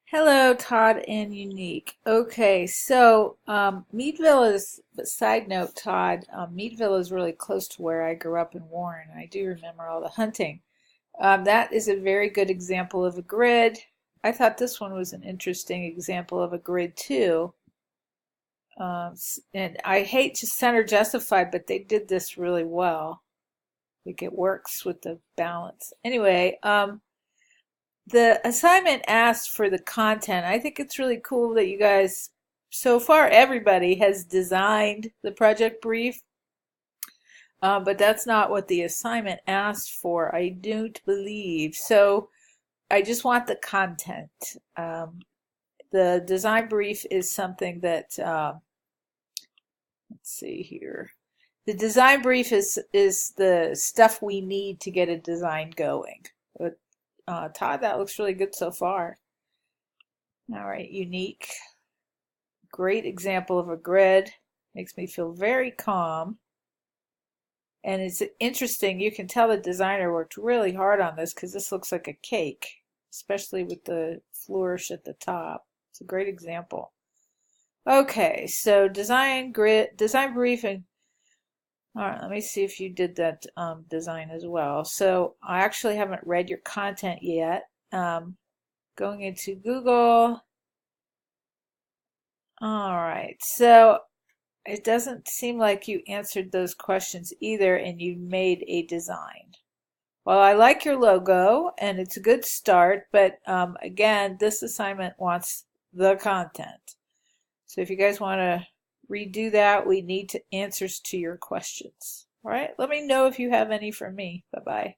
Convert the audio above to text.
Hello, Todd and Unique. Okay, so Meadville is, side note, Todd, Meadville is really close to where I grew up in Warren. I do remember all the hunting. That is a very good example of a grid. I thought this one was an interesting example of a grid too. And I hate to center justify, but they did this really well. I think it works with the balance. Anyway, the assignment asked for the content. I think it's really cool that you guys, so far, everybody has designed the project brief, but that's not what the assignment asked for, I don't believe. So I just want the content. The design brief is something that, let's see here. The design brief is the stuff we need to get a design going. But Todd, that looks really good so far. All right, Unique. Great example of a grid. Makes me feel very calm. And it's interesting, you can tell the designer worked really hard on this because this looks like a cake, especially with the flourish at the top. It's a great example. Okay, so design grid, design brief, and all right, let me see if you did that design as well. So I actually haven't read your content yet. Going into Google. All right, so it doesn't seem like you answered those questions either, and you made a design. Well, I like your logo, and it's a good start, but again, this assignment wants the content. So if you guys want to redo that, we need answers to your questions. All right, let me know if you have any for me. Bye-bye.